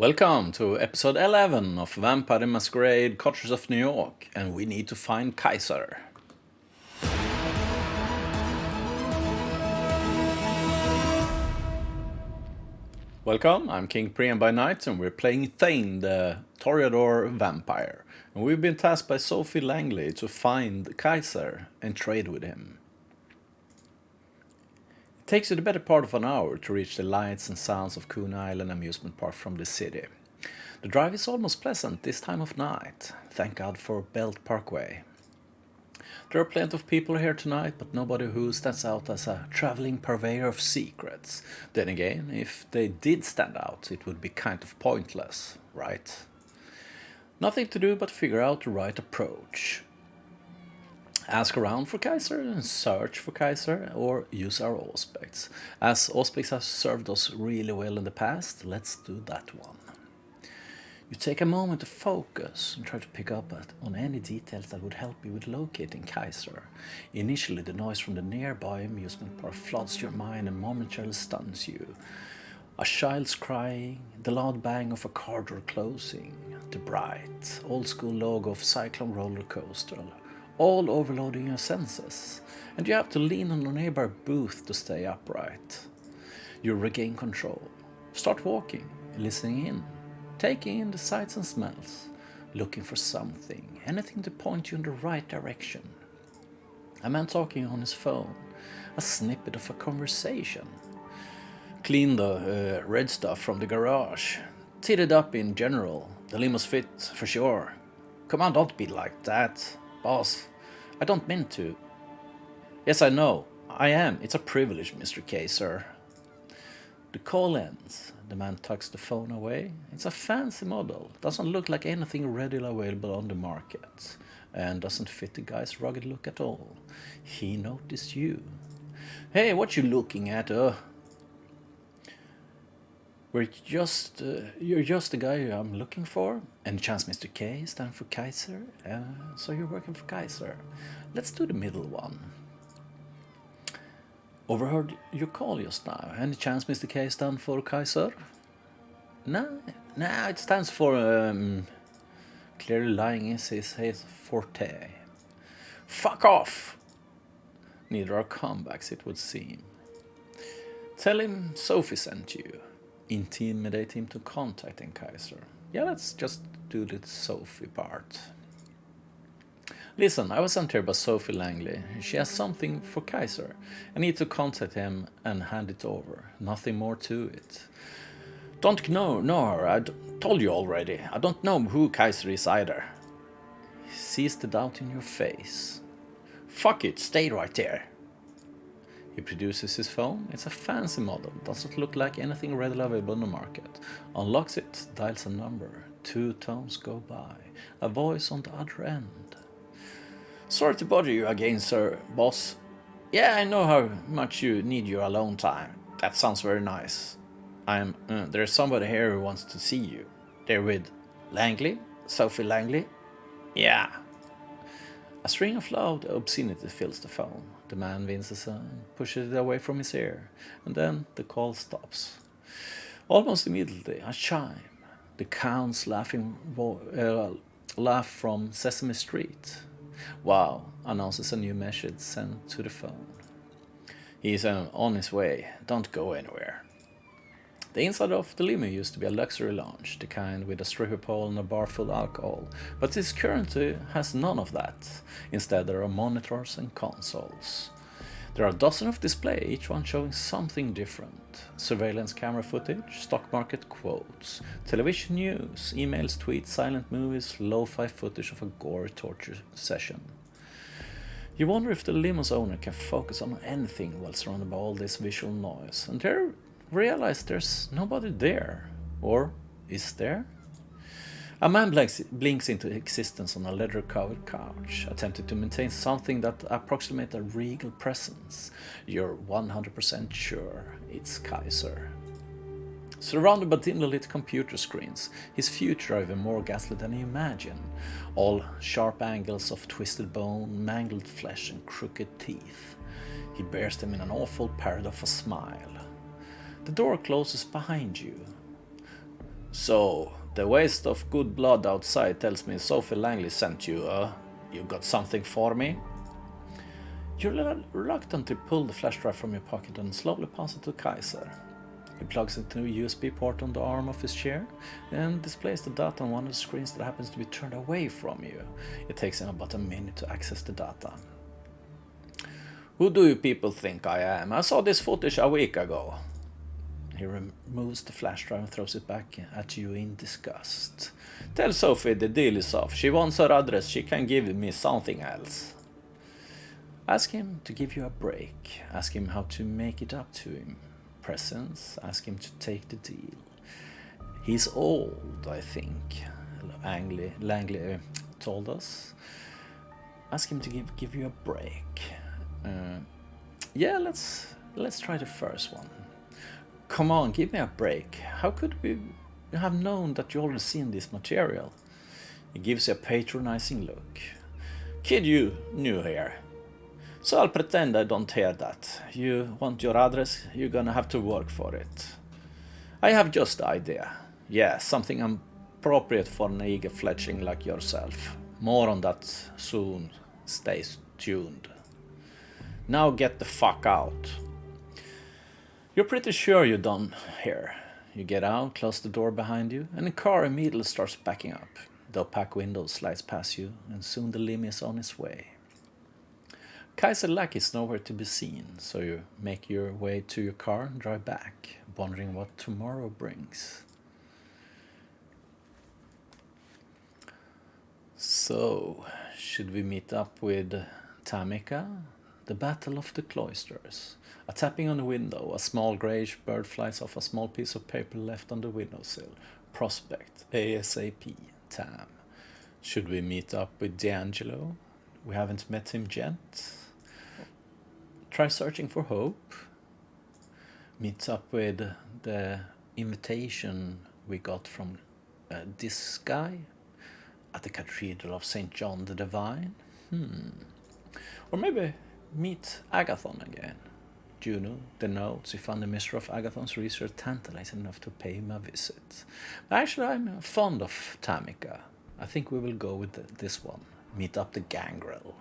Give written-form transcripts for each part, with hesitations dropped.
Welcome to episode 11 of Vampire the Masquerade, Coteries of New York, and we need to find Keiser. Welcome, I'm King Priam by night, and we're playing Thane, the Toreador vampire. And we've been tasked by Sophie Langley to find Keiser and trade with him. It takes you the better part of an hour to reach the lights and sounds of Coon Island amusement park from the city. The drive is almost pleasant this time of night. Thank God for Belt Parkway. There are plenty of people here tonight, but nobody who stands out as a traveling purveyor of secrets. Then again, if they did stand out, it would be kind of pointless, right? Nothing to do but figure out the right approach. Ask around for Keiser and search for Keiser, or use our Auspex. As Auspex has served us really well in the past, let's do that one. You take a moment to focus and try to pick up on any details that would help you with locating Keiser. Initially, the noise from the nearby amusement park floods your mind and momentarily stuns you. A child's crying, the loud bang of a car door closing, the bright, old-school logo of Cyclone roller coaster, all overloading your senses, and you have to lean on a nearby booth to stay upright. You regain control. Start walking, listening in, taking in the sights and smells, looking for something, anything to point you in the right direction. A man talking on his phone, a snippet of a conversation. Clean the red stuff from the garage. Tit it up in general. The limo's fit for sure. Come on, don't be like that. Boss, I don't mean to. Yes, I know. I am. It's a privilege, Mr. Keiser. The call ends. The man tucks the phone away. It's a fancy model. Doesn't look like anything readily available on the market. And doesn't fit the guy's rugged look at all. He noticed you. Hey, what you looking at, You're just the guy I'm looking for. Any chance Mr. K stand for Keiser? So you're working for Keiser. Let's do the middle one. Overheard your call just now. Any chance Mr. K stand for Keiser? No, it stands for clearly lying is his forte. Fuck off! Neither are comebacks, it would seem. Tell him Sophie sent you. Intimidate him to contacting Keiser. Yeah, let's just do the Sophie part. Listen, I was sent here by Sophie Langley. She has something for Keiser. I need to contact him and hand it over. Nothing more to it. Don't know her. I told you already. I don't know who Keiser is either. He sees the doubt in your face. Fuck it, stay right there. He produces his phone. It's a fancy model. Doesn't look like anything readily available on the market. Unlocks it, dials a number. 2 tones go by. A voice on the other end. Sorry to bother you again, sir, boss. Yeah, I know how much you need your alone time. That sounds very nice. There's somebody here who wants to see you. They're with Langley? Sophie Langley? Yeah. A string of loud obscenity fills the phone. The man winces and pushes it away from his ear, and then the call stops. Almost immediately, a chime. The Count's laughing laugh from Sesame Street. Wow, announces a new message sent to the phone. He's on his way. Don't go anywhere. The inside of the limo used to be a luxury lounge, the kind with a stripper pole and a bar full of alcohol, but this currently has none of that. Instead, there are monitors and consoles. There are a dozen of displays, each one showing something different. Surveillance camera footage, stock market quotes, television news, emails, tweets, silent movies, lo-fi footage of a gory torture session. You wonder if the limo's owner can focus on anything while surrounded by all this visual noise, and there realize there's nobody there. Or is there? A man blinks into existence on a leather-covered couch, attempting to maintain something that approximates a regal presence. You're 100% sure it's Keiser. Surrounded by dimly lit computer screens, his future are even more ghastly than you imagine. All sharp angles of twisted bone, mangled flesh and crooked teeth. He bears them in an awful parrot of a smile. The door closes behind you. So, the waste of good blood outside tells me Sophie Langley sent you, You got something for me? You reluctantly pull the flash drive from your pocket and slowly pass it to Keiser. He plugs it into a USB port on the arm of his chair and displays the data on one of the screens that happens to be turned away from you. It takes him about a minute to access the data. Who do you people think I am? I saw this footage a week ago. He removes the flash drive and throws it back at you in disgust. Tell Sophie the deal is off. She wants her address. She can give me something else. Ask him to give you a break. Ask him how to make it up to him. Presents. Ask him to take the deal. He's old, I think, Langley told us. Ask him to give you a break. Yeah, let's try the first one. Come on, give me a break. How could we have known that you already seen this material? He gives you a patronizing look. Kid, you new here. So I'll pretend I don't hear that. You want your address, you're gonna have to work for it. I have just the idea. Yeah, something appropriate for an eager fledgling like yourself. More on that soon. Stay tuned. Now get the fuck out. You're pretty sure you're done here. You get out, close the door behind you, and the car immediately starts backing up. The opaque window slides past you, and soon the limo is on its way. Keiser Lack is nowhere to be seen, so you make your way to your car and drive back, wondering what tomorrow brings. So, should we meet up with Tamika? The Battle of the Cloisters. A tapping on the window, a small greyish bird flies off a small piece of paper left on the windowsill. Prospect, ASAP, Tam. Should we meet up with D'Angelo? We haven't met him yet. Try searching for hope. Meet up with the invitation we got from this guy at the Cathedral of St. John the Divine. Or maybe meet Agathon again. Juno, the notes, you found the mystery of Agathon's research tantalizing enough to pay him a visit. But actually, I'm fond of Tamika. I think we will go with this one. Meet up the gangrel.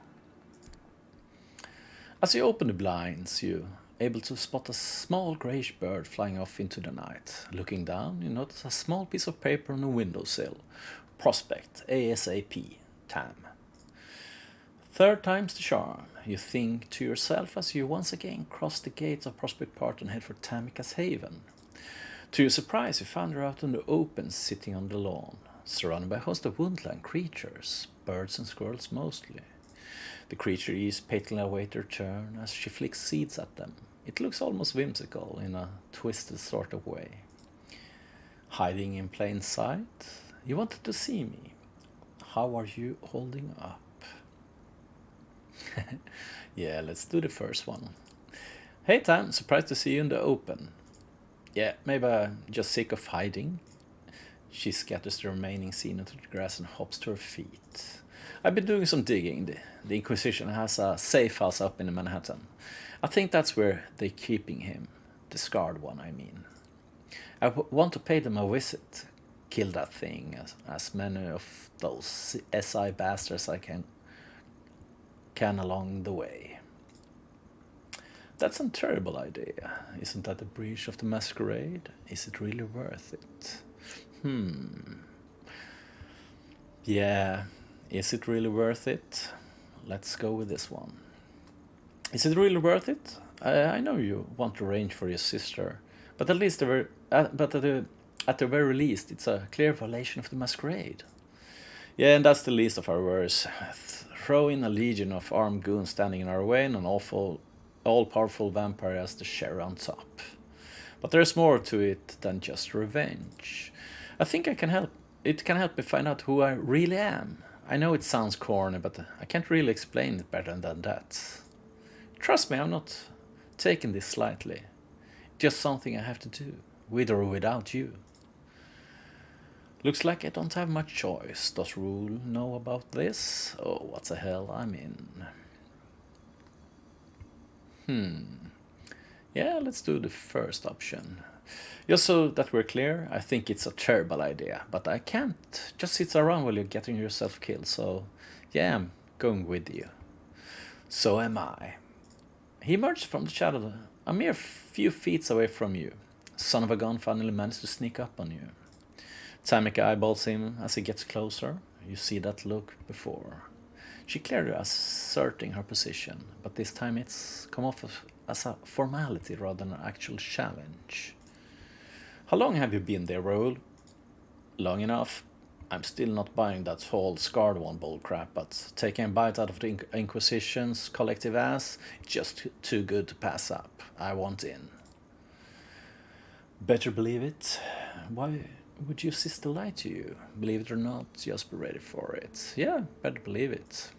As you open the blinds, you're able to spot a small greyish bird flying off into the night. Looking down, you notice a small piece of paper on the windowsill. Prospect, ASAP, Tam. Third time's the charm, you think to yourself as you once again cross the gates of Prospect Park and head for Tamika's haven. To your surprise, you find her out in the open, sitting on the lawn, surrounded by a host of woodland creatures, birds and squirrels mostly. The creatures patiently await their turn as she flicks seeds at them. It looks almost whimsical in a twisted sort of way. Hiding in plain sight, you wanted to see me. How are you holding up? Yeah, let's do the first one. Hey Tam, surprised to see you in the open. Yeah, maybe I'm just sick of hiding. She scatters the remaining seed into the grass and hops to her feet. I've been doing some digging. The Inquisition has a safe house up in Manhattan. I think that's where they're keeping him. The scarred one, I mean. I want to pay them a visit. Kill that thing, as many of those SI bastards I can along the way. That's a terrible idea. Isn't that a breach of the Masquerade? Is it really worth it? Yeah, is it really worth it? Let's go with this one. Is it really worth it? I know you want to arrange for your sister, but at the very least, it's a clear violation of the Masquerade. Yeah, and that's the least of our worries. Throw in a legion of armed goons standing in our way and an all-powerful vampire as the cherry on top. But there's more to it than just revenge. I think it can help me find out who I really am. I know it sounds corny, but I can't really explain it better than that. Trust me, I'm not taking this slightly. Just something I have to do, with or without you. Looks like I don't have much choice. Does Rule know about this? Oh, what the hell I'm in. Yeah, let's do the first option. Just so that we're clear, I think it's a terrible idea, but I can't just sit around while you're getting yourself killed, so yeah, I'm going with you. So am I. He emerged from the shadow a mere few feet away from you. Son of a gun finally managed to sneak up on you. Tamika eyeballs him as he gets closer. You see that look before. She clearly asserting her position, but this time it's come off as a formality rather than an actual challenge. How long have you been there, Raoul? Long enough. I'm still not buying that whole scarred one bullcrap, but taking a bite out of the Inquisition's collective ass, just too good to pass up. I want in. Better believe it. Why would your sister lie to you? Believe it or not, just be ready for it. Yeah, better believe it.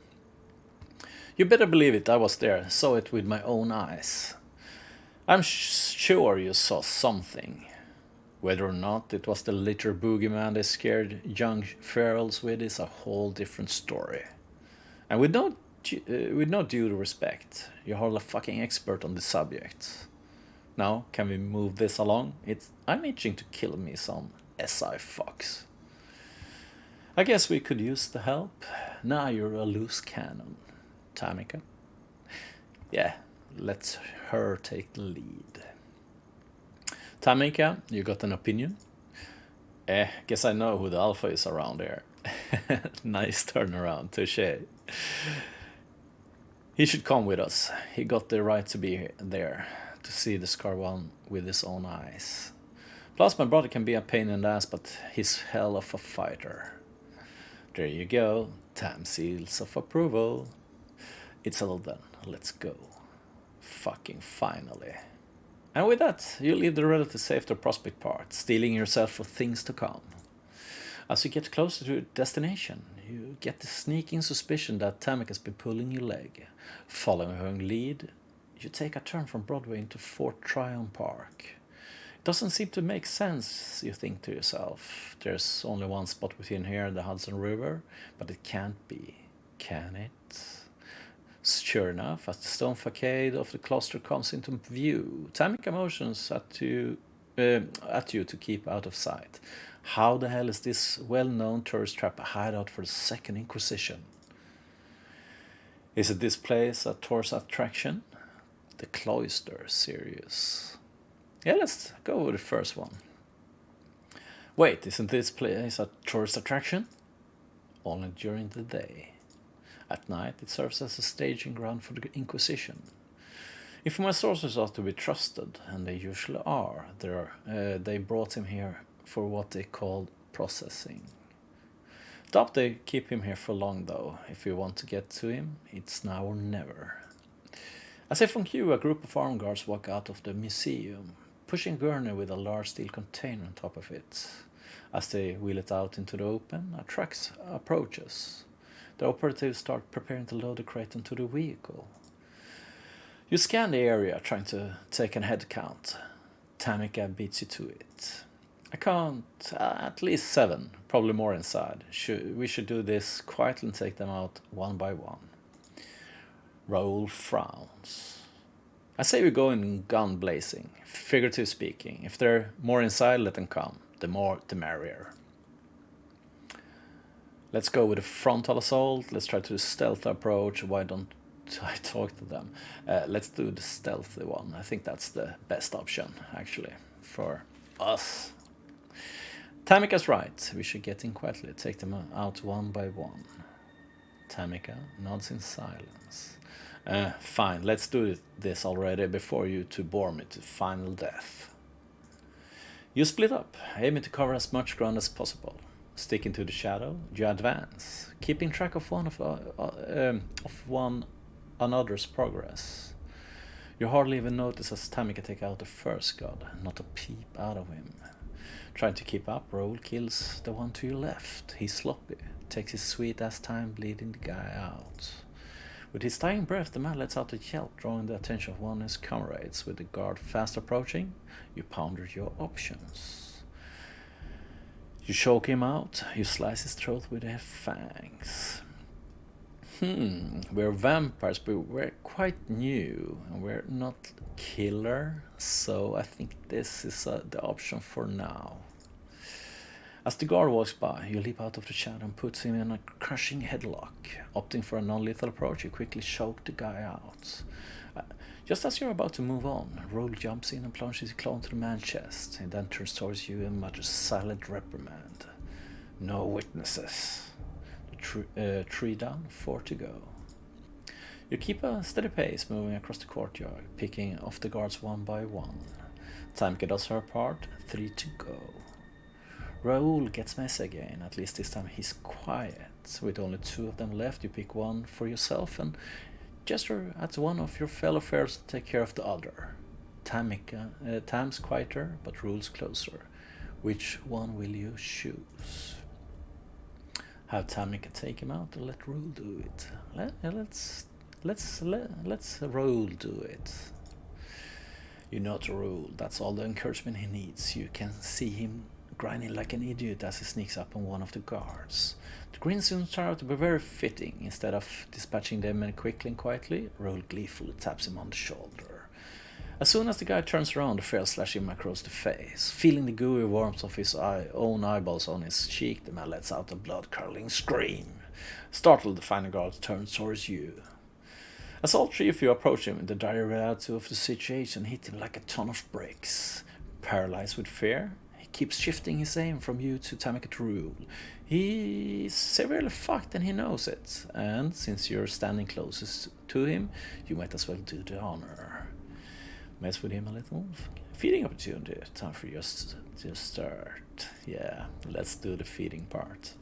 You better believe it, I was there, saw it with my own eyes. I'm sure you saw something. Whether or not it was the litter boogeyman they scared young ferals with is a whole different story. And with no due respect, you're hardly a fucking expert on the subject. Now, can we move this along? I'm itching to kill me some SI fucks. I guess we could use the help. Now you're a loose cannon. Tamika? Yeah, let her take the lead. Tamika, you got an opinion? Guess I know who the alpha is around here. Nice turnaround, touché. He should come with us. He got the right to be there, to see the Scar One with his own eyes. Plus, my brother can be a pain in the ass, but he's hell of a fighter. There you go, Tam seals of approval. It's all done, let's go. Fucking finally. And with that, you leave the relative safe to prospect part, steeling yourself for things to come. As you get closer to your destination, you get the sneaking suspicion that Tamika's been pulling your leg. Following her lead, you take a turn from Broadway into Fort Tryon Park. It doesn't seem to make sense, you think to yourself. There's only one spot between here and the Hudson River, but it can't be, can it? Sure enough, as the stone facade of the cluster comes into view, Tamika motions at you to keep out of sight. How the hell is this well-known tourist trap a hideout for the Second Inquisition? Is it this place a tourist attraction? The Cloister series. Yeah, let's go with the first one. Wait, isn't this place a tourist attraction? Only during the day. At night, it serves as a staging ground for the Inquisition. If my sources are to be trusted, and they usually are, they brought him here for what they call processing. Doubt they keep him here for long, though. If you want to get to him, it's now or never. As if on cue, a group of armed guards walk out of the museum, pushing a gurney with a large steel container on top of it. As they wheel it out into the open, a truck approaches. The operatives start preparing to load the crate into the vehicle. You scan the area, trying to take a head count. Tamika beats you to it. I count at least 7, probably more inside. We should do this quietly and take them out one by one. Raoul frowns. I say we go in gun blazing, figuratively speaking. If there are more inside, let them come. The more, the merrier. Let's go with a frontal assault. Let's try to stealth approach. Why don't I talk to them? Let's do the stealthy one. I think that's the best option, actually, for us. Tamika's right. We should get in quietly. Take them out one by one. Tamika nods in silence. Fine, let's do this already before you two bore me to final death. You split up, aiming to cover as much ground as possible. Sticking to the shadow, you advance, keeping track of one another's progress. You hardly even notice as Tamika take out the first god, not a peep out of him. Trying to keep up, Raoul kills the one to your left. He's sloppy, takes his sweet-ass time bleeding the guy out. With his dying breath, the man lets out a yelp, drawing the attention of one of his comrades. With the guard fast approaching, you ponder your options. You choke him out, you slice his throat with your fangs. We're vampires, but we're quite new, and we're not killer, so I think this is the option for now. As the guard walks by, you leap out of the shadow and puts him in a crushing headlock. Opting for a non-lethal approach, you quickly choke the guy out. Just as you're about to move on, Roll jumps in and plunges his claw into the man's chest. He then turns towards you and mutters a silent reprimand. No witnesses. Three down, 4 to go. You keep a steady pace moving across the courtyard, picking off the guards one by one. Tamika does her part, 3 to go. Raoul gets messy again, at least this time he's quiet. With only 2 of them left, you pick one for yourself and gesture at one of your fellow farers to take care of the other. Tam's quieter, but Raoul's closer. Which one will you choose? Have Tamika take him out or let Raoul do it? Let's Raoul do it. You know to Raoul, that's all the encouragement he needs. You can see him grinding like an idiot as he sneaks up on one of the guards. The grin soon turns out to be very fitting. Instead of dispatching them quickly and quietly, Raoul gleefully taps him on the shoulder. As soon as the guy turns around, the fair slash him across the face. Feeling the gooey warmth of his own eyeballs on his cheek, the man lets out a blood-curdling scream. Startled, the final guard turns towards you. As all 3 of you approach him, the dire reality of the situation hit him like a ton of bricks. Paralyzed with fear, he keeps shifting his aim from you to Tamika to Raoul. He's severely fucked and he knows it, and since you're standing closest to him, you might as well do the honor. Mess with him a little. Feeding opportunity. Time for just to start. Yeah, let's do the feeding part.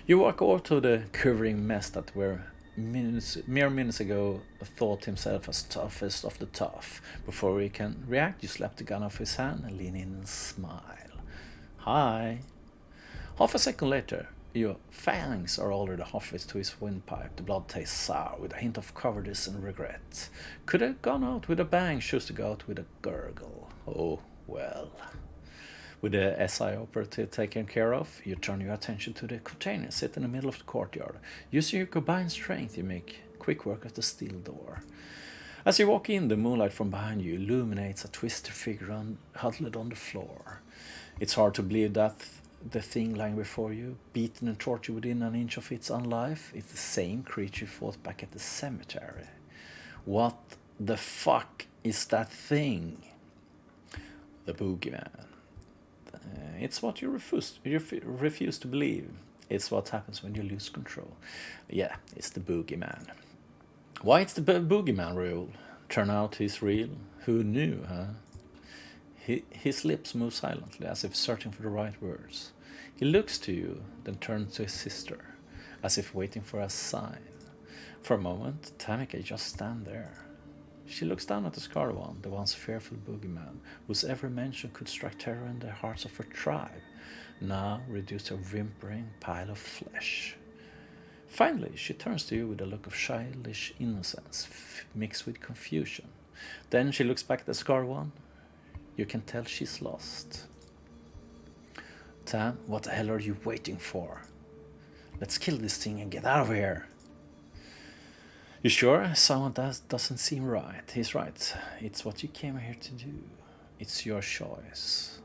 You walk over to the quivering mess that mere minutes ago thought himself as toughest of the tough. Before he can react, you slap the gun off his hand and lean in and smile. Hi. Half a second later, your fangs are already halfway to his windpipe. The blood tastes sour, with a hint of cowardice and regret. Could have gone out with a bang, chose to go out with a gurgle. Oh, well. With the SI operative taken care of, you turn your attention to the container sit in the middle of the courtyard. Using your combined strength, you make quick work of the steel door. As you walk in, the moonlight from behind you illuminates a twisted figure huddled on the floor. It's hard to believe that the thing lying before you, beaten and tortured within an inch of its own life, is the same creature you fought back at the cemetery. What the fuck is that thing? The boogeyman. It's what you refuse to believe. It's what happens when you lose control. Yeah, it's the boogeyman. Why it's the boogeyman, Raoul? Turn out he's real. Who knew, huh? His lips move silently, as if searching for the right words. He looks to you, then turns to his sister, as if waiting for a sign. For a moment, Tamika just stands there. She looks down at the scarred one, the once fearful boogeyman, whose every mention could strike terror in the hearts of her tribe, now reduced to a whimpering pile of flesh. Finally, she turns to you with a look of childish innocence, mixed with confusion. Then she looks back at the scarred one. You can tell she's lost. Tam, what the hell are you waiting for? Let's kill this thing and get out of here. You sure? Someone doesn't seem right. He's right. It's what you came here to do. It's your choice.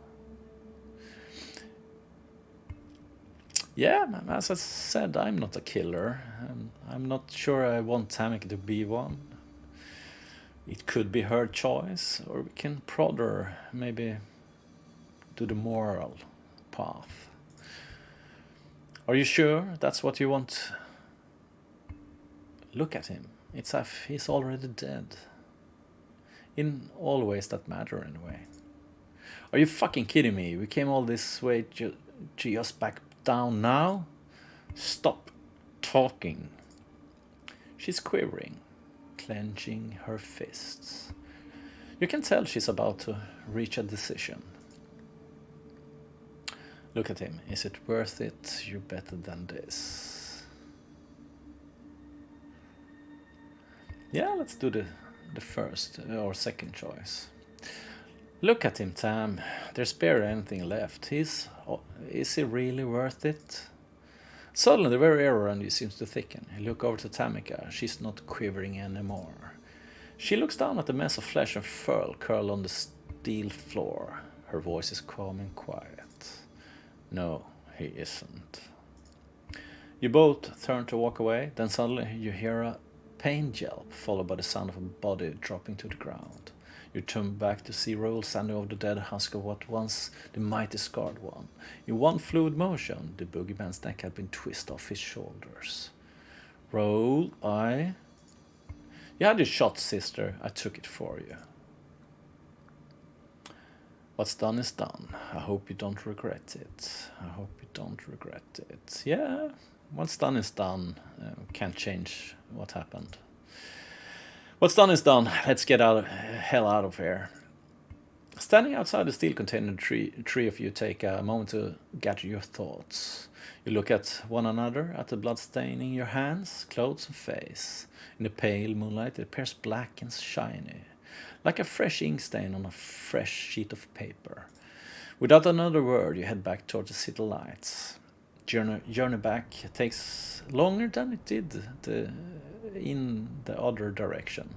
Yeah, as I said, I'm not a killer. I'm not sure I want Tamika to be one. It could be her choice, or we can prod her, maybe do the moral path. Are you sure that's what you want? Look at him. It's as if he's already dead. In all ways that matter, anyway. Are you fucking kidding me? We came all this way to just back down now? Stop talking. She's quivering, clenching her fists. You can tell she's about to reach a decision. Look at him. Is it worth it? You're better than this. Yeah, let's do the first or second choice. Look at him, Tam. There's barely anything left. Is he really worth it? Suddenly the very air around you seems to thicken. You look over to Tamika. She's not quivering anymore. She looks down at the mess of flesh and fur curled on the steel floor. Her voice is calm and quiet. No, he isn't. You both turn to walk away, then suddenly you hear a pain yelp, followed by the sound of a body dropping to the ground. You turn back to see Raoul standing over the dead husk of what once the mighty scarred one. In one fluid motion, the boogeyman's neck had been twisted off his shoulders. Raoul, You had your shot, sister. I took it for you. What's done is done. I hope you don't regret it. I hope you don't regret it. Yeah, what's done is done. Can't change what happened. What's done is done. Let's get hell out of here. Standing outside the steel container, three of you take a moment to gather your thoughts. You look at one another, at the blood staining your hands, clothes and face. In the pale moonlight it appears black and shiny, like a fresh ink stain on a fresh sheet of paper. Without another word, you head back toward the city lights. Journey back takes longer than it did in the other direction.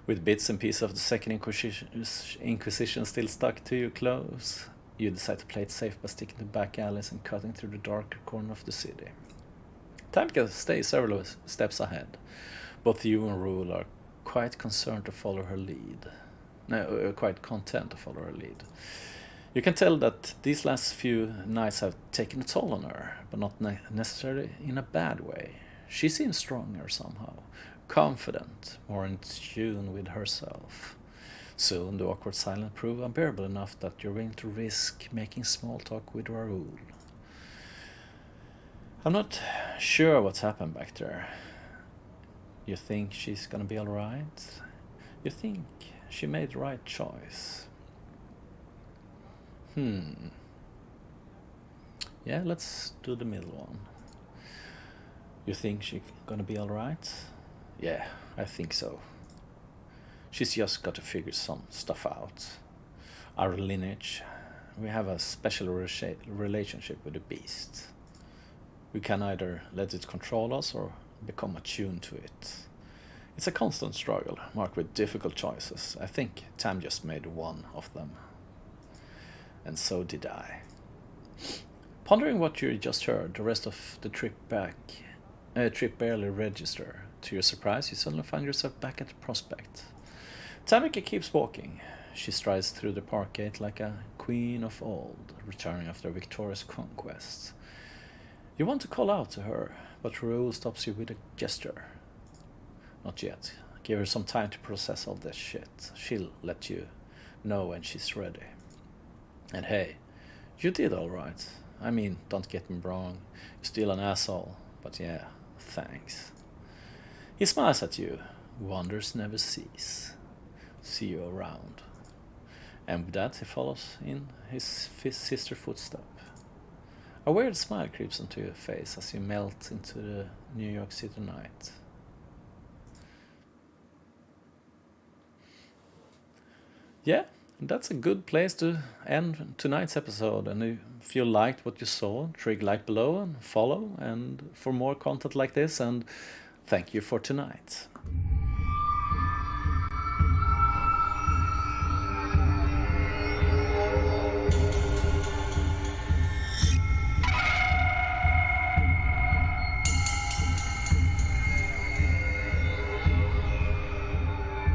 With bits and pieces of the Second Inquisition still stuck to your clothes, you decide to play it safe by sticking to back alleys and cutting through the darker corner of the city. Tamika stays several steps ahead. Both you and Rule are quite concerned to follow her lead. No, quite content to follow her lead. You can tell that these last few nights have taken a toll on her, but not necessarily in a bad way. She seems stronger somehow, confident, more in tune with herself. Soon the awkward silence proves unbearable enough that you're willing to risk making small talk with Raoul. I'm not sure what's happened back there. You think she's gonna be alright? You think she made the right choice? Yeah, let's do the middle one. You think she's gonna be alright? Yeah, I think so. She's just got to figure some stuff out. Our lineage, we have a special relationship with the beast. We can either let it control us or become attuned to it. It's a constant struggle, marked with difficult choices. I think Tam just made one of them. And so did I. Pondering what you just heard, the rest of the trip barely register. To your surprise, you suddenly find yourself back at the Prospect. Tamika keeps walking. She strides through the park gate like a queen of old, returning after a victorious conquest. You want to call out to her, but Raoul stops you with a gesture. Not yet. Give her some time to process all this shit. She'll let you know when she's ready. And hey, you did alright. I mean, don't get me wrong. You're still an asshole, but yeah, thanks. He smiles at you. Wonders never cease. See you around. And with that, he follows in his sister footstep. A weird smile creeps onto your face as you melt into the New York City night. Yeah, that's a good place to end tonight's episode. And if you liked what you saw, trig like below and follow and for more content like this. And thank you for tonight.